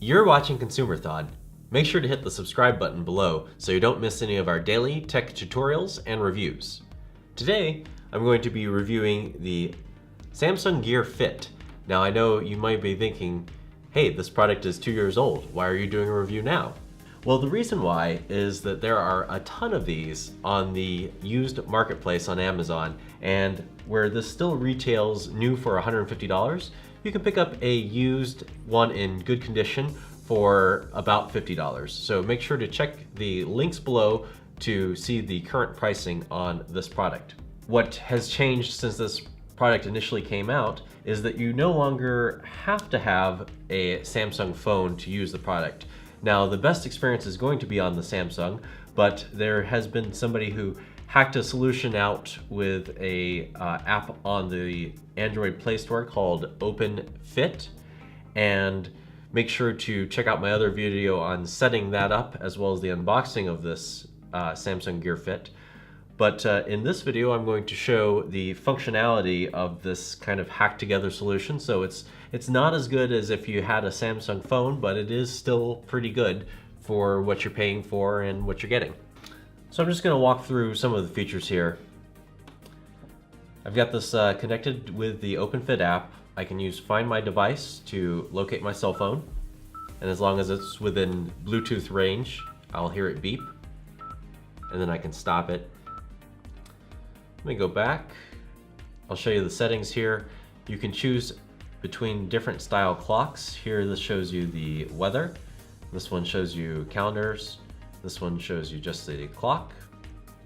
You're watching Consumer Thought. Make sure to hit the subscribe button below so you don't miss any of our daily tech tutorials and reviews. Today, I'm going to be reviewing the Samsung Gear Fit. Now I know you might be thinking, hey, this product is 2 years old. Why are you doing a review now? Well, the reason why is that there are a ton of these on the used marketplace on Amazon, and where this still retails new for $150, you can pick up a used one in good condition for about $50. So make sure to check the links below to see the current pricing on this product. What has changed since this product initially came out is that you no longer have to have a Samsung phone to use the product. Now, the best experience is going to be on the Samsung, but there has been somebody who hacked a solution out with a app on the Android Play Store called OpenFit, and make sure to check out my other video on setting that up as well as the unboxing of this Samsung Gear Fit. But in this video, I'm going to show the functionality of this kind of hacked together solution. So it's not as good as if you had a Samsung phone, but it is still pretty good for what you're paying for and what you're getting. So I'm just going to walk through some of the features here. I've got this connected with the OpenFit app. I can use Find My Device to locate my cell phone. And as long as it's within Bluetooth range, I'll hear it beep. And then I can stop it. Let me go back. I'll show you the settings here. You can choose between different style clocks. Here, this shows you the weather. This one shows you calendars. This one shows you just the clock.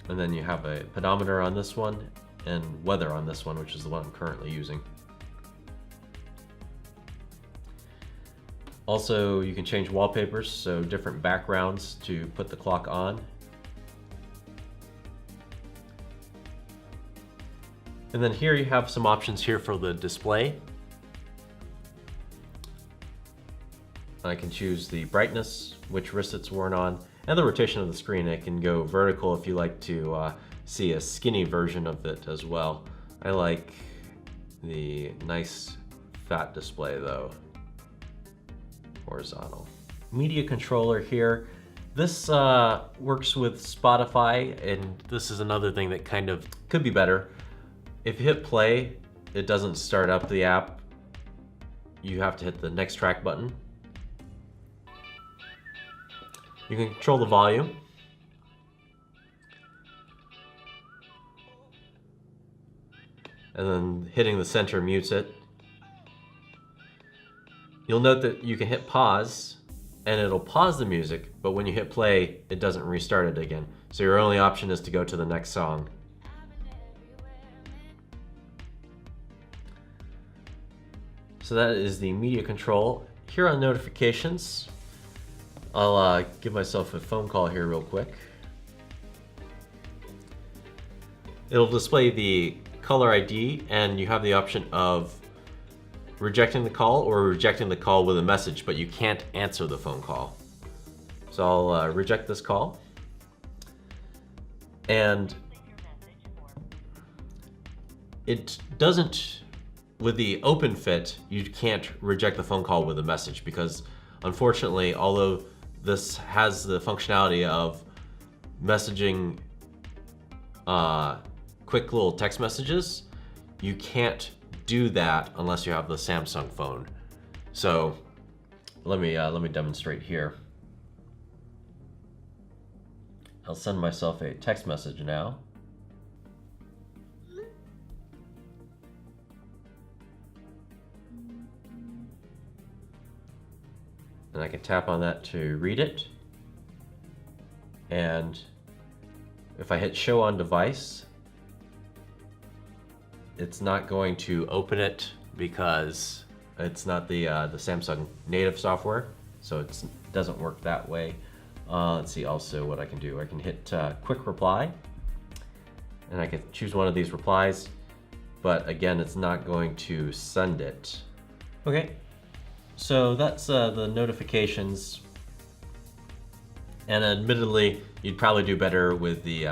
And then you have a pedometer on this one and weather on this one, which is the one I'm currently using. Also, you can change wallpapers, so different backgrounds to put the clock on. And then here you have some options here for the display. I can choose the brightness, which wrist it's worn on, and the rotation of the screen. It can go vertical if you like to see a skinny version of it as well. I like the nice fat display though. Horizontal. Media controller here. This works with Spotify, and this is another thing that kind of could be better. If you hit play, it doesn't start up the app. You have to hit the next track button. You can control the volume. And then hitting the center mutes it. You'll note that you can hit pause and it'll pause the music, but when you hit play, it doesn't restart it again. So your only option is to go to the next song. So that is the media control. Here on notifications, I'll give myself a phone call here real quick. It'll display the caller ID, and you have the option of rejecting the call or rejecting the call with a message, but you can't answer the phone call. So I'll reject this call. And it doesn't, with the OpenFit, you can't reject the phone call with a message because unfortunately, although this has the functionality of messaging quick little text messages, you can't do that unless you have the Samsung phone. So let me demonstrate here. I'll send myself a text message now. And I can tap on that to read it. And if I hit show on device, it's not going to open it because it's not the Samsung native software, so it doesn't work that way. Let's see also what I can do. I can hit quick reply, and I can choose one of these replies, but again, it's not going to send it. Okay. So that's the notifications, and admittedly, you'd probably do better with the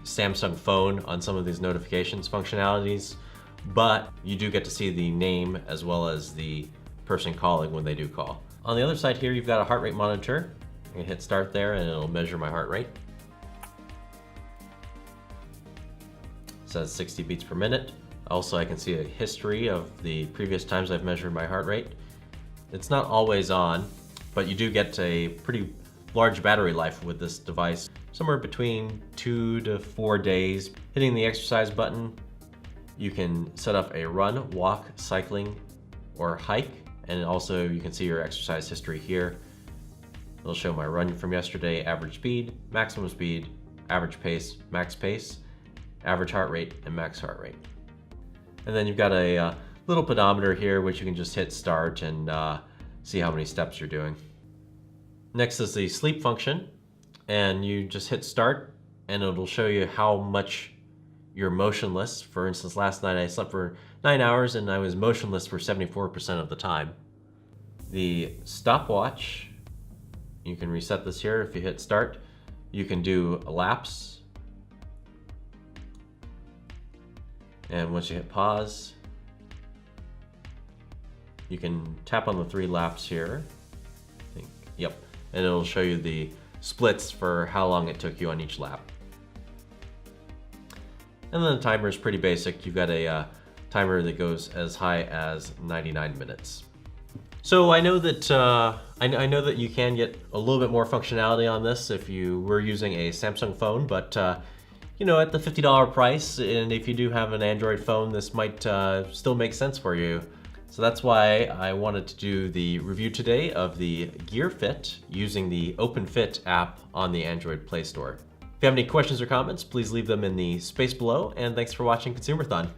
Samsung phone on some of these notifications functionalities, but you do get to see the name as well as the person calling when they do call. On the other side here, you've got a heart rate monitor. I can hit start there and it'll measure my heart rate. It says 60 beats per minute. Also, I can see a history of the previous times I've measured my heart rate. It's not always on, but you do get a pretty large battery life with this device, somewhere between 2 to 4 days. Hitting the exercise button, you can set up a run, walk, cycling, or hike, and also you can see your exercise history here. It'll show my run from yesterday, average speed, maximum speed, average pace, max pace, average heart rate, and max heart rate. And then you've got a little pedometer here, which you can just hit start and see how many steps you're doing. Next is the sleep function, and you just hit start and it'll show you how much you're motionless. For instance, last night I slept for 9 hours and I was motionless for 74% of the time. The stopwatch, you can reset this here. If you hit start, you can do laps. And once you hit pause, you can tap on the 3 laps here. I think, yep. And it'll show you the splits for how long it took you on each lap. And then the timer is pretty basic. You've got a timer that goes as high as 99 minutes. So I know that I know that you can get a little bit more functionality on this if you were using a Samsung phone, but you know, at the $50 price, and if you do have an Android phone, this might still make sense for you. So that's why I wanted to do the review today of the Gear Fit using the OpenFit app on the Android Play Store. If you have any questions or comments, please leave them in the space below, and thanks for watching Consumerthon.